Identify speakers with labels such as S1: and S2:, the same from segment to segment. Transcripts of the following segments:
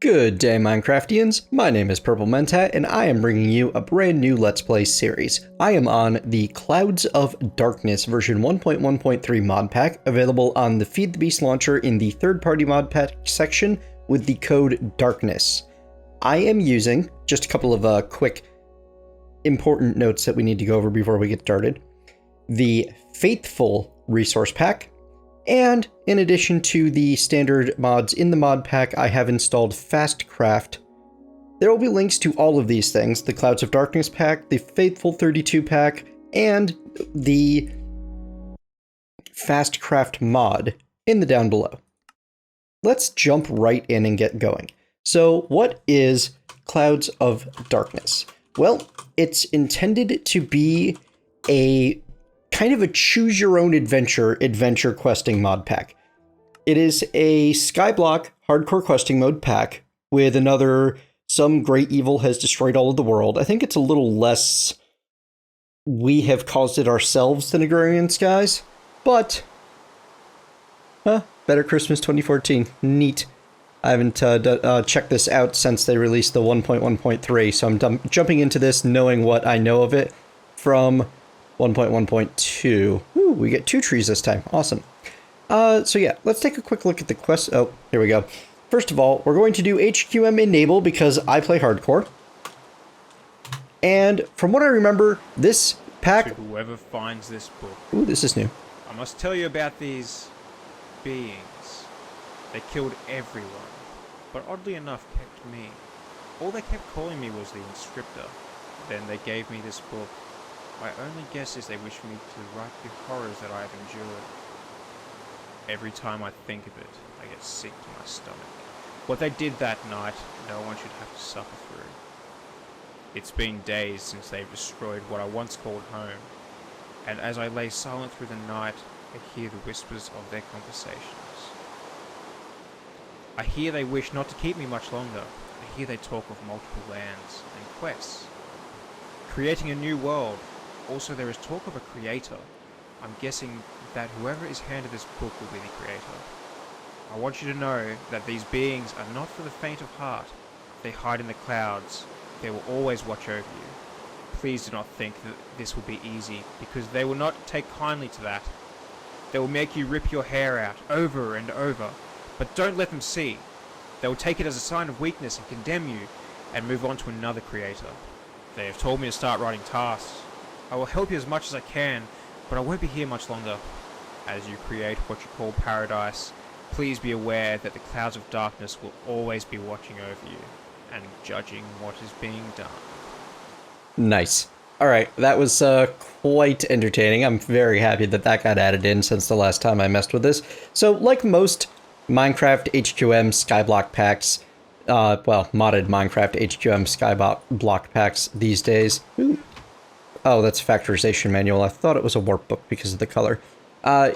S1: Good day, Minecraftians. My name is Purple Mentat, and I am bringing you a brand new Let's Play series. I am on the Clouds of Darkness version 1.1.3 mod pack, available on the Feed the Beast launcher in the third-party mod pack section with the code DARKNESS. I am using just a couple of quick important notes that we need to go over before we get started. The Faithful resource pack. And in addition to the standard mods in the mod pack, I have installed Fastcraft. There will be links to all of these things, the Clouds of Darkness pack, the Faithful 32 pack, and the Fastcraft mod in the down below. Let's jump right in and get going. So what is Clouds of Darkness? Well, it's intended to be a kind of a choose-your-own-adventure questing mod pack. It is a Skyblock hardcore questing mode pack with another some great evil has destroyed all of the world. I think it's a little less we have caused it ourselves than Agrarian Skies, but better Christmas 2014. Neat. I haven't checked this out since they released the 1.1.3, so I'm jumping into this knowing what I know of it from 1.1.2. Ooh, we get 2 trees this time. Awesome. So yeah, let's take a quick look at the quest. Oh, here we go. First of all, we're going to do HQM enable because I play hardcore. And from what I remember, this pack...
S2: To whoever finds this book.
S1: Ooh, this is new.
S2: I must tell you about these beings. They killed everyone, but oddly enough kept me. All they kept calling me was the Inscriptor. Then they gave me this book. My only guess is they wish me to right the horrors that I have endured. Every time I think of it, I get sick to my stomach. What they did that night, no one should have to suffer through. It's been days since they've destroyed what I once called home, and as I lay silent through the night, I hear the whispers of their conversations. I hear they wish not to keep me much longer. I hear they talk of multiple lands and quests. Creating a new world. Also, there is talk of a creator. I'm guessing that whoever is handed this book will be the creator. I want you to know that these beings are not for the faint of heart. They hide in the clouds. They will always watch over you. Please do not think that this will be easy, because they will not take kindly to that. They will make you rip your hair out over and over, but don't let them see. They will take it as a sign of weakness and condemn you, and move on to another creator. They have told me to start writing tasks. I will help you as much as I can, but I won't be here much longer. As you create what you call paradise, please be aware that the Clouds of Darkness will always be watching over you and judging what is being done. Nice.
S1: Alright, that was quite entertaining. I'm very happy that that got added in since the last time I messed with this. So, like most Minecraft HQM Skyblock packs, modded Minecraft HQM Skyblock packs these days. Ooh. Oh, that's factorization manual. I thought it was a workbook because of the color.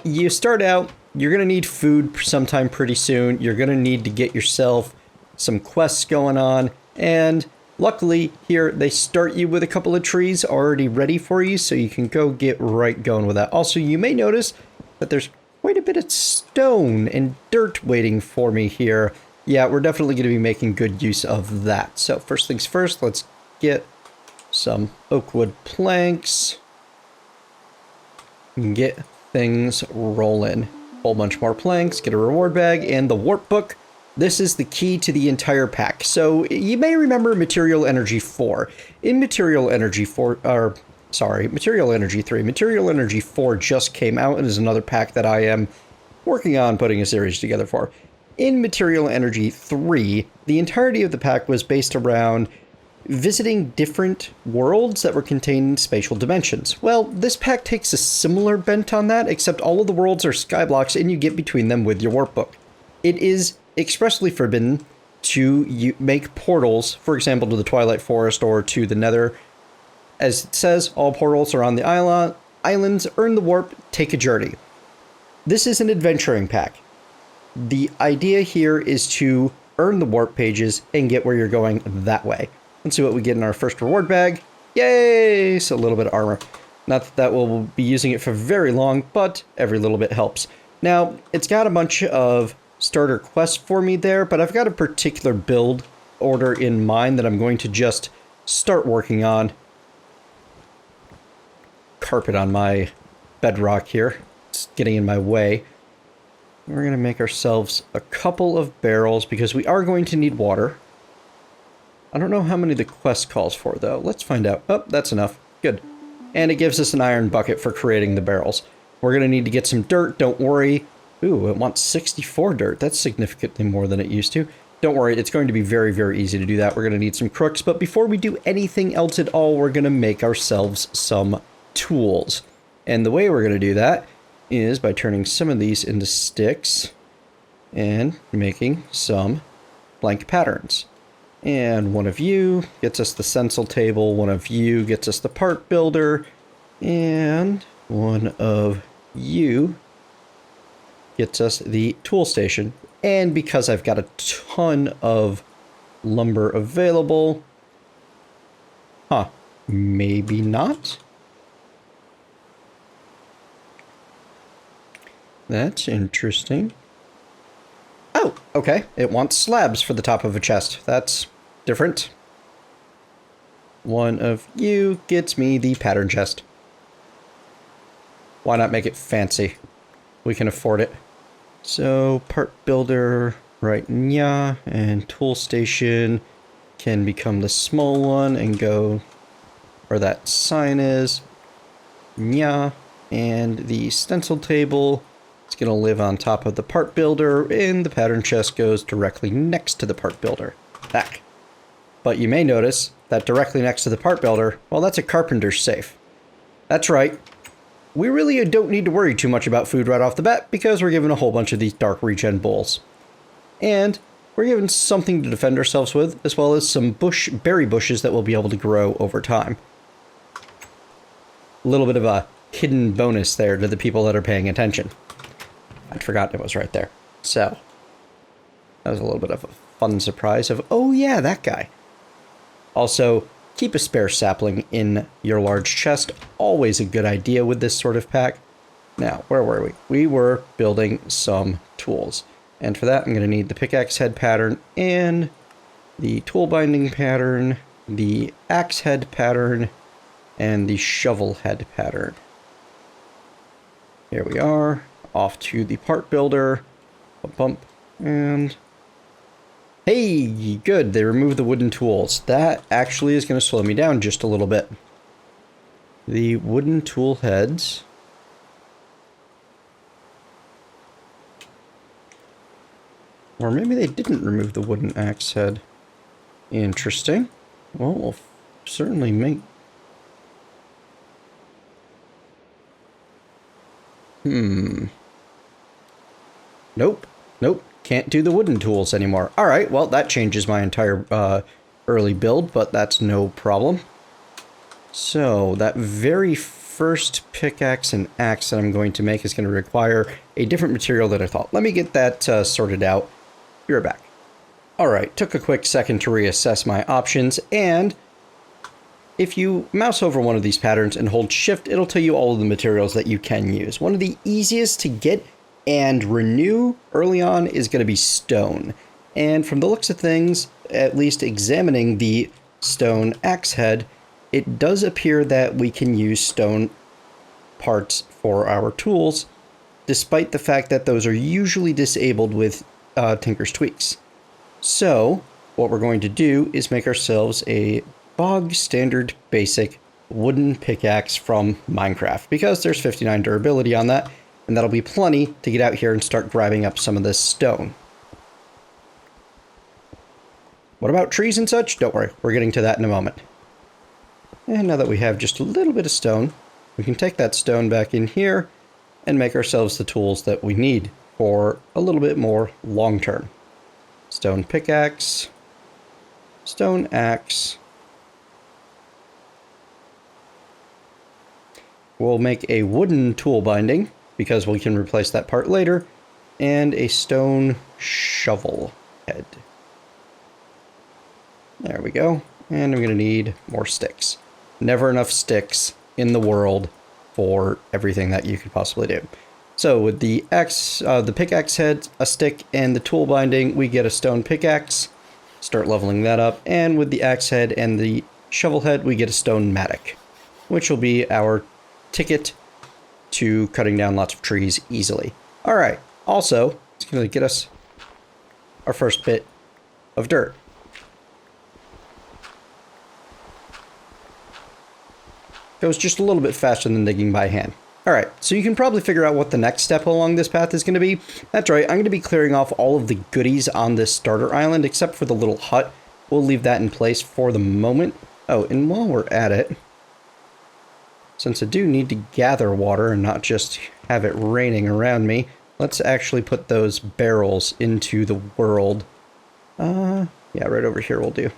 S1: You start out, you're going to need food sometime pretty soon. You're going to need to get yourself some quests going on. And luckily, here, they start you with a couple of trees already ready for you, so you can go get right going with that. Also, you may notice that there's quite a bit of stone and dirt waiting for me here. Yeah, we're definitely going to be making good use of that. So first things first, let's get some oak wood planks and get things rolling. Whole bunch more planks, get a reward bag, and the warp book. This is the key to the entire pack. So you may remember Material Energy 4. In Material Energy 4, Material Energy 3. Material Energy 4 just came out and is another pack that I am working on putting a series together for. In Material Energy 3, the entirety of the pack was based around visiting different worlds that were contained in spatial dimensions. Well, this pack takes a similar bent on that, except all of the worlds are skyblocks and you get between them with your warp book. It is expressly forbidden to make portals, for example, to the Twilight Forest or to the Nether. As it says, all portals are on the islands, earn the warp, take a journey. This is an adventuring pack. The idea here is to earn the warp pages and get where you're going that way. Let's see what we get in our first reward bag. Yay! So a little bit of armor. Not that we'll be using it for very long, but every little bit helps. Now, it's got a bunch of starter quest for me there, but I've got a particular build order in mind that I'm going to just start working on. Carpet on my bedrock here. It's getting in my way. We're going to make ourselves a couple of barrels because we are going to need water. I don't know how many the quest calls for, though. Let's find out. Oh, that's enough. Good. And it gives us an iron bucket for creating the barrels. We're going to need to get some dirt. Don't worry. Ooh, it wants 64 dirt. That's significantly more than it used to. Don't worry. It's going to be very, very easy to do that. We're going to need some crooks. But before we do anything else at all, we're going to make ourselves some tools. And the way we're going to do that is by turning some of these into sticks and making some blank patterns. And one of you gets us the stencil table, one of you gets us the part builder, and one of you gets us the tool station. And because I've got a ton of lumber available, maybe not. That's interesting. Oh, okay. It wants slabs for the top of a chest. That's different. One of you gets me the pattern chest. Why not make it fancy? We can afford it. So, part builder, right, yeah, and tool station can become the small one and go where that sign is. Yeah, and the stencil table, it's going to live on top of the part builder, and the pattern chest goes directly next to the part builder. Back. But you may notice that directly next to the part builder, well, that's a carpenter's safe. That's right. We really don't need to worry too much about food right off the bat because we're given a whole bunch of these dark regen bowls. And we're given something to defend ourselves with, as well as some berry bushes that we'll be able to grow over time. A little bit of a hidden bonus there to the people that are paying attention. I'd forgotten it was right there. So, that was a little bit of a fun surprise of, oh yeah, that guy. Also, keep a spare sapling in your large chest. Always a good idea with this sort of pack. Now, where were we? We were building some tools. And for that, I'm going to need the pickaxe head pattern and the tool binding pattern, the axe head pattern, and the shovel head pattern. Here we are. Off to the part builder. Bump, bump, and hey, good. They removed the wooden tools. That actually is going to slow me down just a little bit. The wooden tool heads. Or maybe they didn't remove the wooden axe head. Interesting. Well, we'll certainly make... Nope. Nope. Can't do the wooden tools anymore. Alright, well, that changes my entire early build, but that's no problem. So, that very first pickaxe and axe that I'm going to make is going to require a different material than I thought. Let me get that sorted out. Be right back. Alright, took a quick second to reassess my options, and if you mouse over one of these patterns and hold shift, it'll tell you all of the materials that you can use. One of the easiest to get and renew early on is going to be stone. And from the looks of things, at least examining the stone axe head, it does appear that we can use stone parts for our tools, despite the fact that those are usually disabled with Tinker's Tweaks. So, what we're going to do is make ourselves a bog standard basic wooden pickaxe from Minecraft, because there's 59 durability on that, and that'll be plenty to get out here and start grabbing up some of this stone. What about trees and such? Don't worry, we're getting to that in a moment. And now that we have just a little bit of stone, we can take that stone back in here and make ourselves the tools that we need for a little bit more long term. Stone pickaxe, stone axe. We'll make a wooden tool binding, because we can replace that part later, and a stone shovel head. There we go. And I'm going to need more sticks. Never enough sticks in the world for everything that you could possibly do. So with the pickaxe head, a stick, and the tool binding, we get a stone pickaxe. Start leveling that up. And with the axe head and the shovel head, we get a stone mattock, which will be our ticket to cutting down lots of trees easily. All right. Also, it's going to get us our first bit of dirt. Goes just a little bit faster than digging by hand. Alright, so you can probably figure out what the next step along this path is going to be. That's right, I'm going to be clearing off all of the goodies on this starter island, except for the little hut. We'll leave that in place for the moment. Oh, and while we're at it, since I do need to gather water and not just have it raining around me, let's actually put those barrels into the world. Yeah, right over here will do.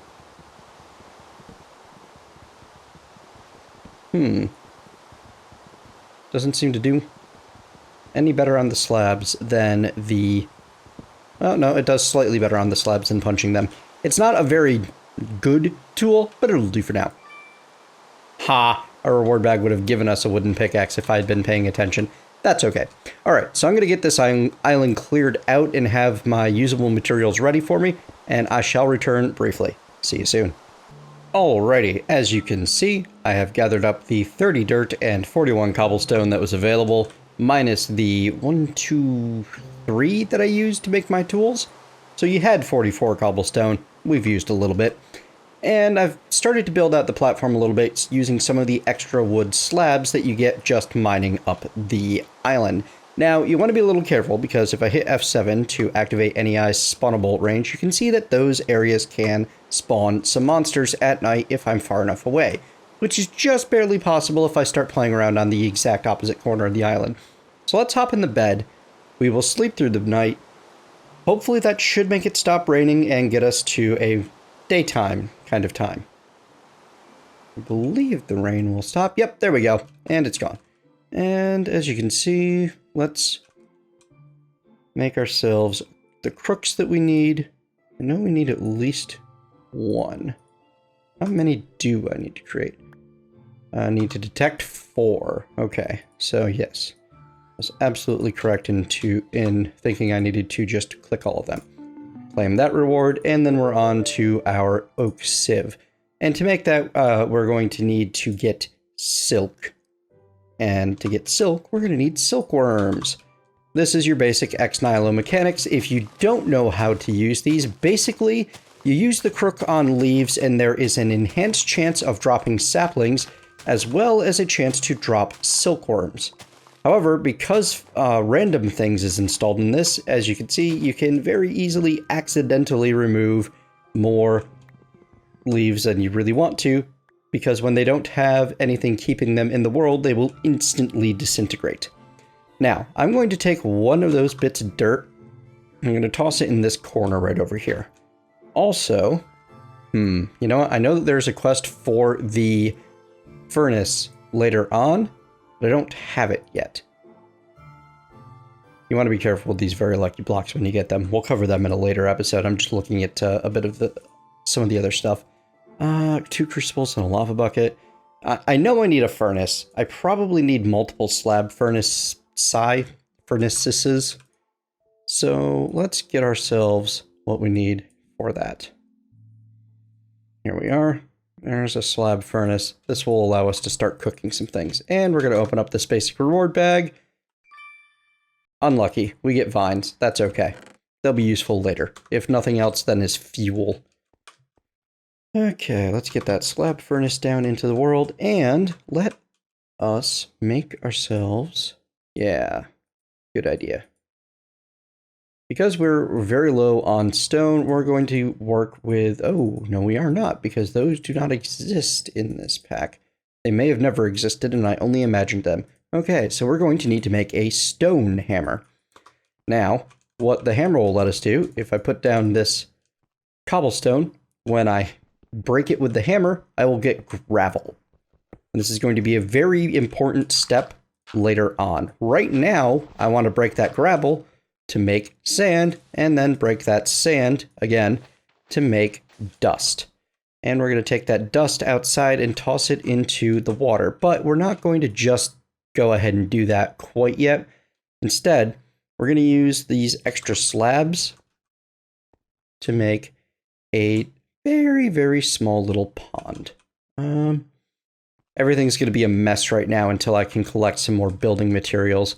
S1: Doesn't seem to do any better on the slabs than the... Oh, no, it does slightly better on the slabs than punching them. It's not a very good tool, but it'll do for now. Ha! Our reward bag would have given us a wooden pickaxe if I had been paying attention. That's okay. Alright, so I'm going to get this island cleared out and have my usable materials ready for me, and I shall return briefly. See you soon. Alrighty, as you can see, I have gathered up the 30 dirt and 41 cobblestone that was available, minus the 1, 2, 3 that I used to make my tools. So you had 44 cobblestone, we've used a little bit. And I've started to build out the platform a little bit using some of the extra wood slabs that you get just mining up the island. Now, you want to be a little careful because if I hit F7 to activate NEI's spawnable range, you can see that those areas can spawn some monsters at night if I'm far enough away, which is just barely possible if I start playing around on the exact opposite corner of the island. So let's hop in the bed. We will sleep through the night. Hopefully that should make it stop raining and get us to a daytime kind of time. I believe the rain will stop. Yep, there we go. And it's gone. And as you can see, let's make ourselves the crooks that we need. I know we need at least one. How many do I need to create? I need to detect 4. Okay, so yes. I was absolutely correct in thinking I needed to just click all of them. Claim that reward, and then we're on to our oak sieve. And to make that, we're going to need to get silk. And to get silk, we're going to need silkworms. This is your basic ex nihilo mechanics. If you don't know how to use these, basically, you use the crook on leaves and there is an enhanced chance of dropping saplings, as well as a chance to drop silkworms. However, because random things is installed in this, as you can see, you can very easily accidentally remove more leaves than you really want to, because when they don't have anything keeping them in the world, they will instantly disintegrate. Now, I'm going to take one of those bits of dirt. I'm going to toss it in this corner right over here. Also, you know what? I know that there's a quest for the furnace later on, but I don't have it yet. You want to be careful with these very lucky blocks when you get them. We'll cover them in a later episode. I'm just looking at a bit of some of the other stuff. 2 crucibles and a lava bucket. I know I need a furnace. I probably need multiple slab furnaces. So let's get ourselves what we need for that. Here we are. There's a slab furnace. This will allow us to start cooking some things. And we're going to open up this basic reward bag. Unlucky. We get vines. That's okay. They'll be useful later. If nothing else, then as fuel. Okay, let's get that slab furnace down into the world, and let us make ourselves... Yeah, good idea. Because we're very low on stone, we're going to work with... Oh, no, we are not, because those do not exist in this pack. They may have never existed, and I only imagined them. Okay, so we're going to need to make a stone hammer. Now, what the hammer will let us do, if I put down this cobblestone, when I break it with the hammer, I will get gravel. And this is going to be a very important step later on. Right now, I want to break that gravel to make sand, and then break that sand again to make dust. And we're going to take that dust outside and toss it into the water. But we're not going to just go ahead and do that quite yet. Instead, we're going to use these extra slabs to make a very, very small little pond. Everything's going to be a mess right now until I can collect some more building materials.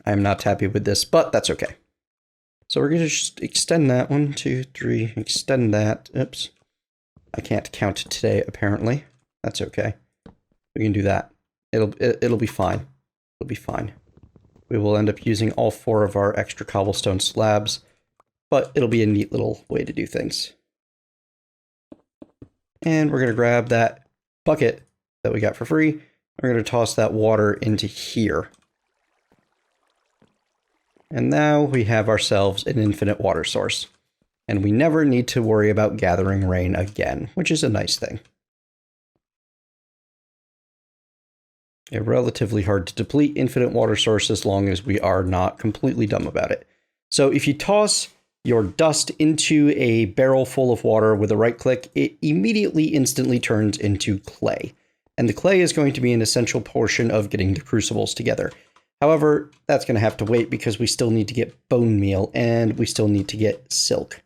S1: I'm not happy with this, but that's okay. So we're going to just extend that. 1, 2, 3, extend that. Oops. I can't count today, apparently. That's okay. We can do that. It'll be fine. It'll be fine. We will end up using all 4 of our extra cobblestone slabs, but it'll be a neat little way to do things. And we're going to grab that bucket that we got for free. We're going to toss that water into here. And now we have ourselves an infinite water source. And we never need to worry about gathering rain again, which is a nice thing. A relatively hard to deplete infinite water source as long as we are not completely dumb about it. So if you toss your dust into a barrel full of water with a right click, it immediately instantly turns into clay. And the clay is going to be an essential portion of getting the crucibles together. However, that's going to have to wait because we still need to get bone meal and we still need to get silk.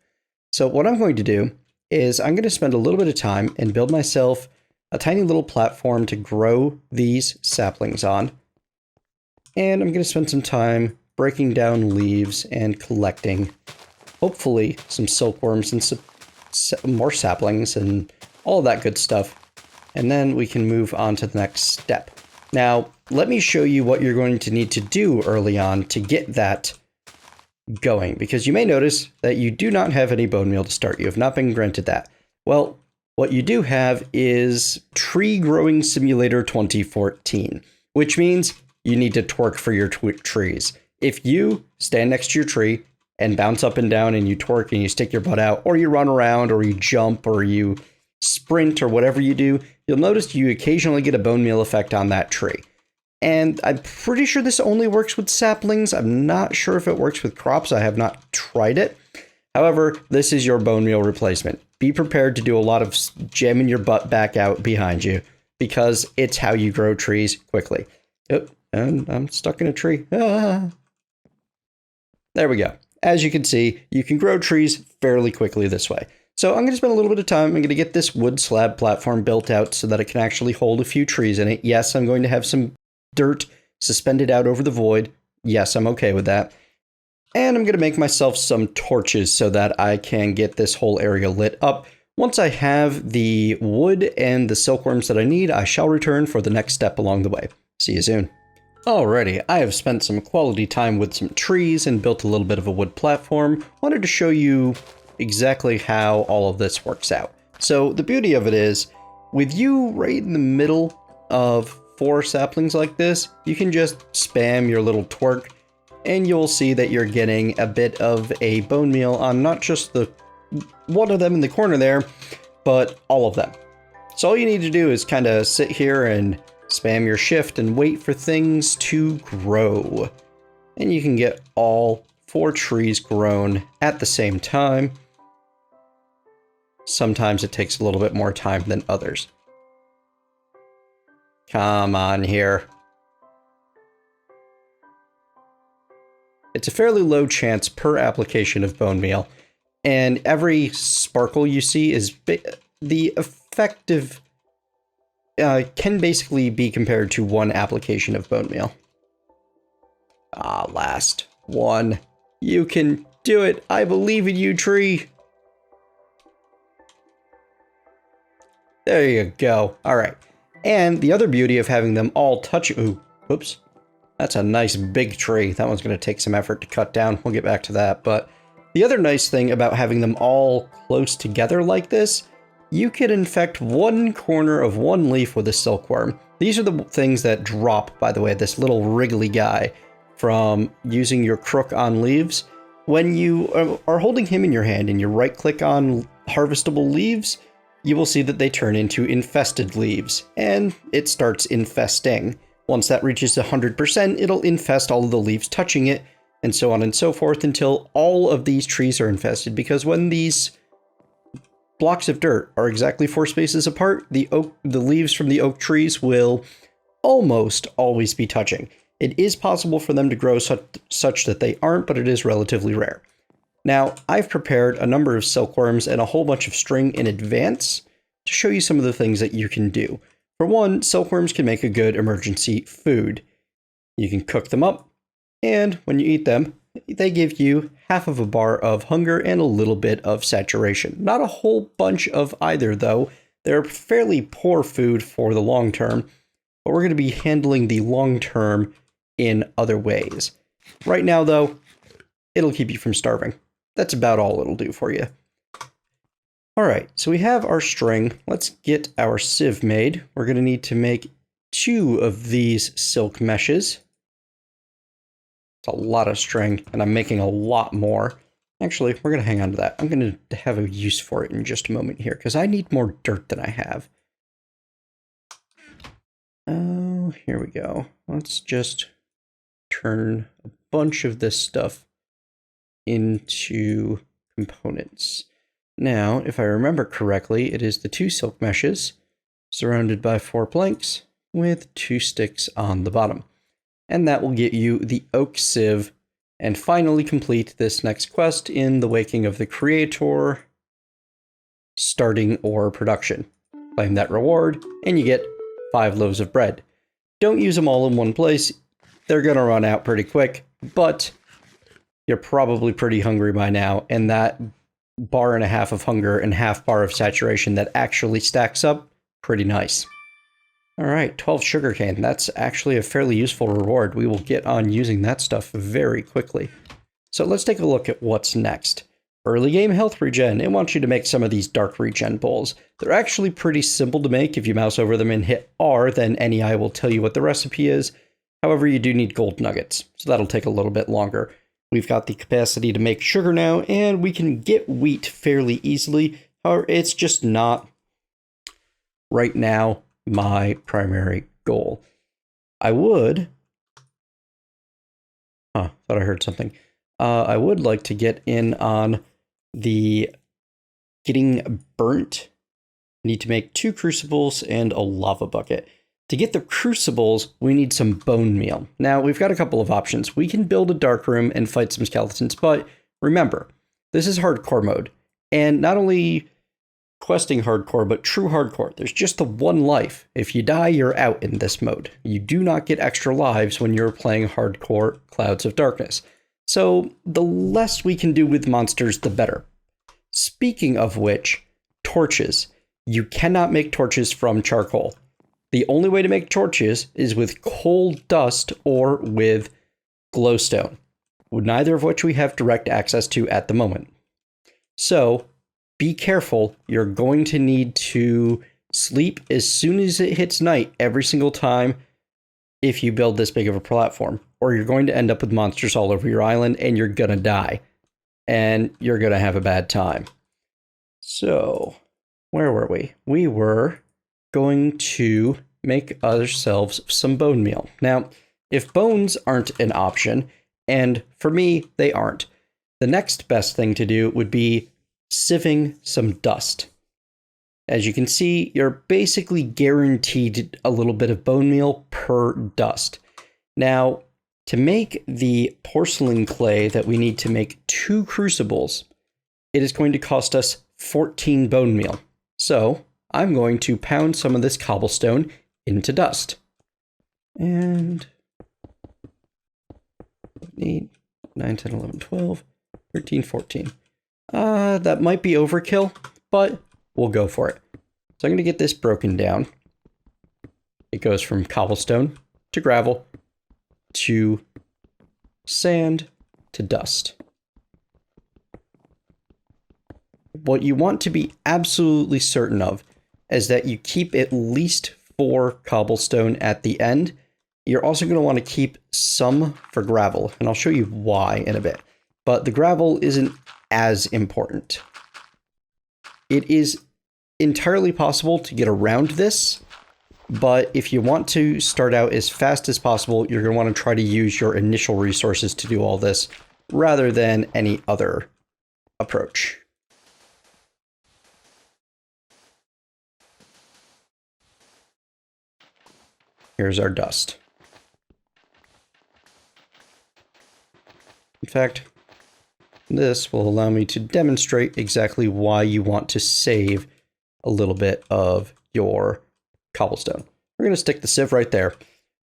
S1: So what I'm going to do is I'm going to spend a little bit of time and build myself a tiny little platform to grow these saplings on. And I'm going to spend some time breaking down leaves and collecting, hopefully, some silkworms and some more saplings and all of that good stuff. And then we can move on to the next step. Now, let me show you what you're going to need to do early on to get that going, because you may notice that you do not have any bone meal to start. You have not been granted that. Well, what you do have is Tree Growing Simulator 2014, which means you need to twerk for your trees. If you stand next to your tree and bounce up and down and you twerk and you stick your butt out, or you run around, or you jump, or you sprint, or whatever you do, you'll notice you occasionally get a bone meal effect on that tree. And I'm pretty sure this only works with saplings. I'm not sure if it works with crops. I have not tried it. However, this is your bone meal replacement. Be prepared to do a lot of jamming your butt back out behind you, because it's how you grow trees quickly. Oh, and I'm stuck in a tree. Ah. There we go. As you can see, you can grow trees fairly quickly this way. So I'm going to spend a little bit of time. I'm going to get this wood slab platform built out so that it can actually hold a few trees in it. Yes, I'm going to have some dirt suspended out over the void. Yes, I'm okay with that. And I'm going to make myself some torches so that I can get this whole area lit up. Once I have the wood and the silkworms that I need, I shall return for the next step along the way. See you soon. Alrighty, I have spent some quality time with some trees and built a little bit of a wood platform. Wanted to show you exactly how all of this works out. So the beauty of it is, with you right in the middle of 4 saplings like this, you can just spam your little twerk, and you'll see that you're getting a bit of a bone meal on not just the one of them in the corner there, but all of them. So all you need to do is kind of sit here and spam your shift and wait for things to grow. And you can get all 4 trees grown at the same time. Sometimes it takes a little bit more time than others. Come on here. It's a fairly low chance per application of bone meal, and every sparkle you see is the effective can basically be compared to 1 application of bone meal. Ah, last one. You can do it. I believe in you, tree. There you go. All right. And the other beauty of having them all touch... Ooh, whoops. That's a nice big tree. That one's going to take some effort to cut down. We'll get back to that. But the other nice thing about having them all close together like this, you can infect 1 corner of 1 leaf with a silkworm. These are the things that drop, by the way, this little wriggly guy from using your crook on leaves. When you are holding him in your hand and you right click on harvestable leaves, you will see that they turn into infested leaves, and it starts infesting. Once that reaches 100%, it'll infest all of the leaves touching it, and so on and so forth until all of these trees are infested, because when these blocks of dirt are exactly 4 spaces apart, the leaves from the oak trees will almost always be touching. It is possible for them to grow such that they aren't, but it is relatively rare. Now, I've prepared a number of silkworms and a whole bunch of string in advance to show you some of the things that you can do. For one, silkworms can make a good emergency food. You can cook them up, and when you eat them, they give you half of a bar of hunger and a little bit of saturation. Not a whole bunch of either, though. They're fairly poor food for the long term, but we're going to be handling the long term in other ways. Right now, though, it'll keep you from starving. That's about all it'll do for you. Alright, so we have our string. Let's get our sieve made. We're going to need to make 2 of these silk meshes. It's a lot of string, and I'm making a lot more. Actually, we're going to hang on to that. I'm going to have a use for it in just a moment here, because I need more dirt than I have. Oh, here we go. Let's just turn a bunch of this stuff into components. Now, if I remember correctly, it is the 2 silk meshes surrounded by 4 planks with 2 sticks on the bottom. And that will get you the oak sieve and finally complete this next quest in the Waking of the Creator, starting ore production. Claim that reward, and you get 5 loaves of bread. Don't use them all in one place. They're going to run out pretty quick, but you're probably pretty hungry by now, and that bar and a half of hunger and half bar of saturation that actually stacks up, pretty nice. Alright, 12 sugarcane. That's actually a fairly useful reward. We will get on using that stuff very quickly. So let's take a look at what's next. Early game health regen. It wants you to make some of these dark regen bowls. They're actually pretty simple to make. If you mouse over them and hit R, then NEI will tell you what the recipe is. However, you do need gold nuggets, so that'll take a little bit longer. We've got the capacity to make sugar now, and we can get wheat fairly easily. However, it's just not, right now, my primary goal. I would... thought I heard something. I would like to get in on the getting burnt. I need to make 2 crucibles and a lava bucket. To get the crucibles, we need some bone meal. Now, we've got a couple of options. We can build a dark room and fight some skeletons, but remember, this is hardcore mode. And not only questing hardcore, but true hardcore. There's just the one life. If you die, you're out in this mode. You do not get extra lives when you're playing hardcore Clouds of Darkness. So the less we can do with monsters, the better. Speaking of which, torches. You cannot make torches from charcoal. The only way to make torches is with coal dust or with glowstone, neither of which we have direct access to at the moment. So be careful. You're going to need to sleep as soon as it hits night every single time if you build this big of a platform, or you're going to end up with monsters all over your island and you're going to die, and you're going to have a bad time. So where were we? We were going to make ourselves some bone meal. Now, if bones aren't an option, and for me, they aren't, the next best thing to do would be sieving some dust. As you can see, you're basically guaranteed a little bit of bone meal per dust. Now, to make the porcelain clay that we need to make 2 crucibles, it is going to cost us 14 bone meal. So I'm going to pound some of this cobblestone into dust. And 8, 9, 10, 11, 12, 13, 14. That might be overkill, but we'll go for it. So I'm going to get this broken down. It goes from cobblestone to gravel to sand to dust. What you want to be absolutely certain of is that you keep at least 4 cobblestone at the end. You're also going to want to keep some for gravel, and I'll show you why in a bit. But the gravel isn't as important. It is entirely possible to get around this, but if you want to start out as fast as possible, you're going to want to try to use your initial resources to do all this, rather than any other approach. here's our dust. In fact, this will allow me to demonstrate exactly why you want to save a little bit of your cobblestone. We're going to stick the sieve right there.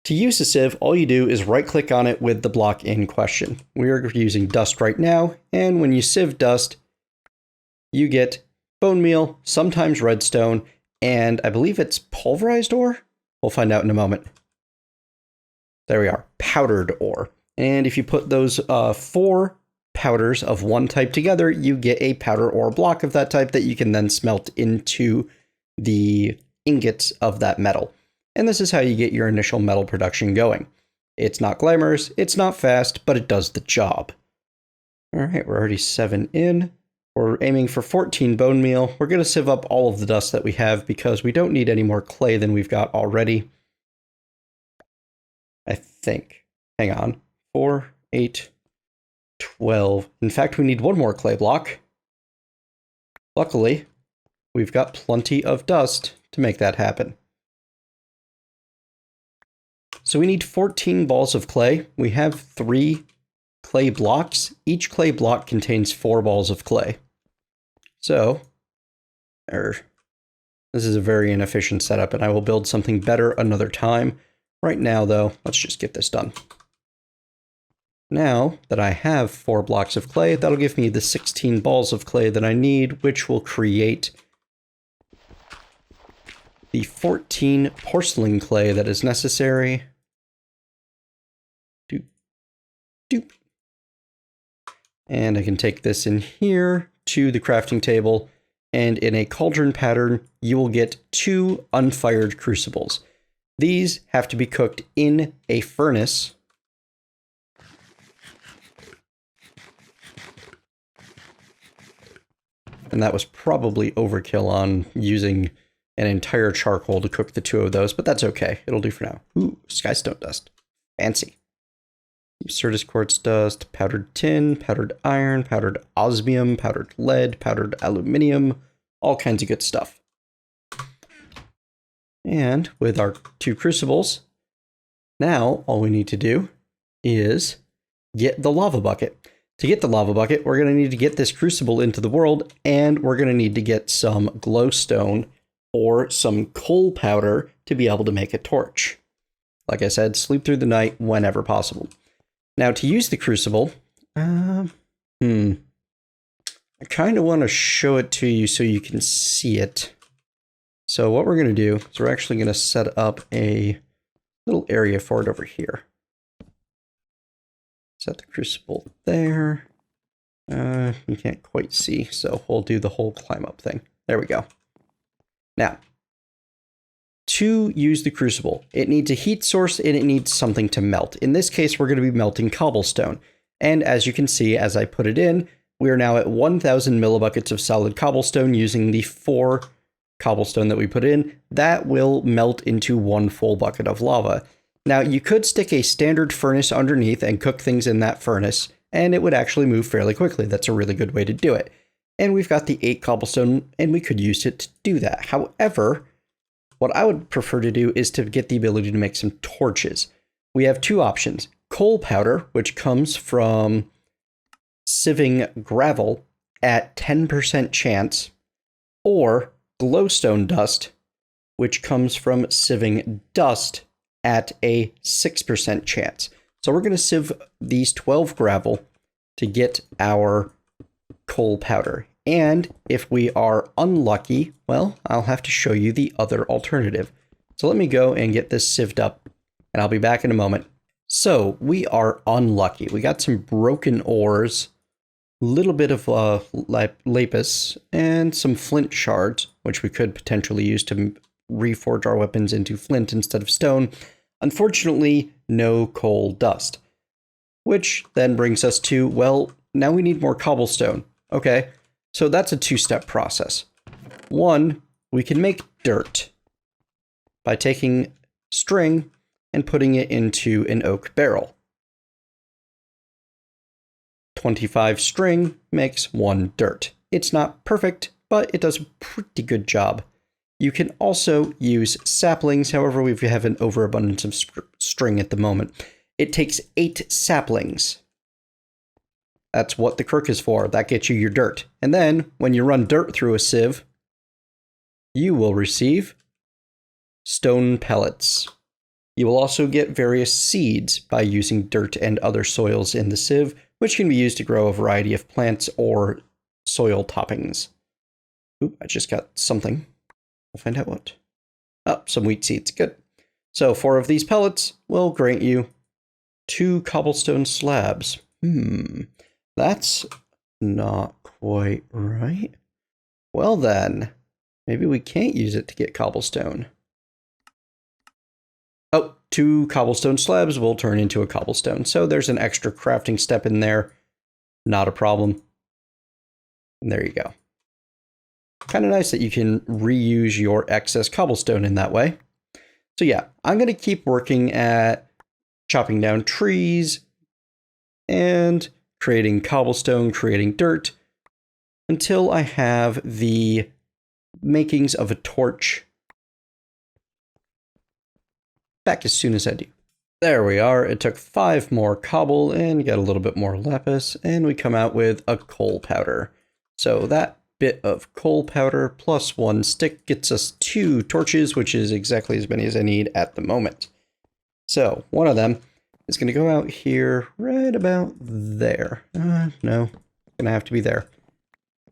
S1: To use the sieve, all you do is right-click on it with the block in question. We are using dust right now, and when you sieve dust, you get bone meal, sometimes redstone, and I believe it's pulverized ore? We'll find out in a moment. There we are, powdered ore. And if you put those 4 powders of one type together, you get a powder ore block of that type that you can then smelt into the ingots of that metal. And this is how you get your initial metal production going. It's not glamorous, it's not fast, but it does the job. All right, we're already 7 in. We're aiming for 14 bone meal. We're going to sieve up all of the dust that we have because we don't need any more clay than we've got already. I think. Hang on. 4, 8, 12. In fact, we need 1 more clay block. Luckily, we've got plenty of dust to make that happen. So we need 14 balls of clay. We have 3 clay blocks. Each clay block contains 4 balls of clay. So, this is a very inefficient setup, and I will build something better another time. Right now, though, let's just get this done. Now that I have 4 blocks of clay, that'll give me the 16 balls of clay that I need, which will create the 14 porcelain clay that is necessary. Doop, doop. And I can take this in here to the crafting table, and in a cauldron pattern, you will get 2 unfired crucibles. These have to be cooked in a furnace. And that was probably overkill on using an entire charcoal to cook the 2 of those, but that's okay. It'll do for now. Ooh, skystone dust. Fancy. Certus quartz dust, powdered tin, powdered iron, powdered osmium, powdered lead, powdered aluminium, all kinds of good stuff. And with our 2 crucibles, now all we need to do is get the lava bucket. To get the lava bucket, we're going to need to get this crucible into the world, and we're going to need to get some glowstone or some coal powder to be able to make a torch. Like I said, sleep through the night whenever possible. Now, to use the crucible, I kind of want to show it to you so you can see it. So what we're going to do is we're actually going to set up a little area for it over here. Set the crucible there. You can't quite see, so we'll do the whole climb up thing. There we go. Now, to use the crucible, it needs a heat source and it needs something to melt. In this case, we're going to be melting cobblestone. And as you can see, as I put it in, we are now at 1,000 millibuckets of solid cobblestone using the 4 cobblestone that we put in. That will melt into 1 full bucket of lava. Now, you could stick a standard furnace underneath and cook things in that furnace, and it would actually move fairly quickly. That's a really good way to do it. And we've got the 8 cobblestone, and we could use it to do that. However, what I would prefer to do is to get the ability to make some torches. We have 2 options. Coal powder, which comes from sieving gravel at 10% chance, or glowstone dust, which comes from sieving dust at a 6% chance. So we're going to sieve these 12 gravel to get our coal powder. And if we are unlucky, well, I'll have to show you the other alternative. So let me go and get this sieved up, and I'll be back in a moment. So we are unlucky. We got some broken ores, a little bit of lapis, and some flint shards, which we could potentially use to reforge our weapons into flint instead of stone. Unfortunately, no coal dust. Which then brings us to, well, now we need more cobblestone. Okay, so that's a 2-step process. 1, we can make dirt by taking string and putting it into an oak barrel. 25 string makes 1 dirt. It's not perfect, but it does a pretty good job. You can also use saplings, however, we have an overabundance of string at the moment. It takes 8 saplings. That's what the crook is for. That gets you your dirt. And then, when you run dirt through a sieve, you will receive stone pellets. You will also get various seeds by using dirt and other soils in the sieve, which can be used to grow a variety of plants or soil toppings. Oop, I just got something. We'll find out what. Oh, some wheat seeds. Good. So 4 of these pellets will grant you 2 cobblestone slabs. That's not quite right. Well then, maybe we can't use it to get cobblestone. Oh, 2 cobblestone slabs will turn into a cobblestone. So there's an extra crafting step in there. Not a problem. And there you go. Kind of nice that you can reuse your excess cobblestone in that way. So yeah, I'm going to keep working at chopping down trees and creating cobblestone, creating dirt, until I have the makings of a torch back as soon as I do. There we are. It took 5 more cobble and got a little bit more lapis, and we come out with a coal powder. So that bit of coal powder plus 1 stick gets us 2 torches, which is exactly as many as I need at the moment. So one of them is going to go out here right about there. No, it's going to have to be there.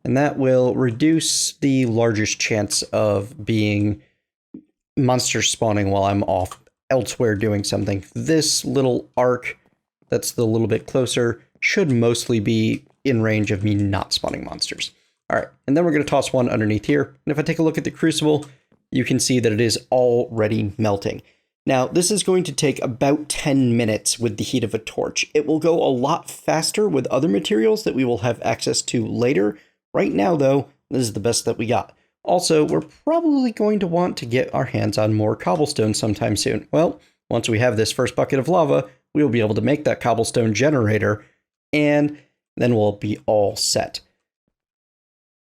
S1: And that will reduce the largest chance of being monsters spawning while I'm off elsewhere doing something. This little arc that's the little bit closer should mostly be in range of me not spawning monsters. All right, and then we're going to toss one underneath here. And if I take a look at the crucible, you can see that it is already melting. Now, this is going to take about 10 minutes with the heat of a torch. It will go a lot faster with other materials that we will have access to later. Right now, though, this is the best that we got. Also, we're probably going to want to get our hands on more cobblestone sometime soon. Well, once we have this first bucket of lava, we'll be able to make that cobblestone generator, and then we'll be all set.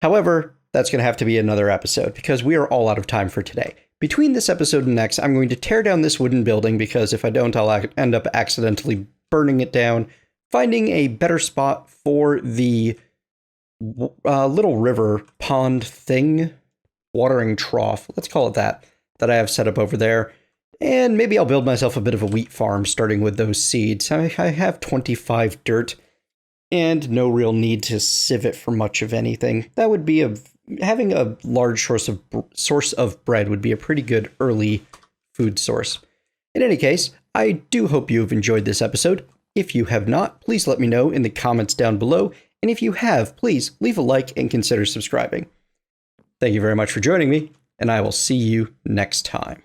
S1: However, that's going to have to be another episode because we are all out of time for today. Between this episode and next, I'm going to tear down this wooden building because if I don't, I'll end up accidentally burning it down, finding a better spot for the little river pond thing, watering trough, let's call it that I have set up over there. And maybe I'll build myself a bit of a wheat farm starting with those seeds. I have 25 dirt and no real need to sieve it for much of anything. That would be having a large source of bread would be a pretty good early food source. In any case, I do hope you have enjoyed this episode. If you have not, please let me know in the comments down below. And if you have, please leave a like and consider subscribing. Thank you very much for joining me, and I will see you next time.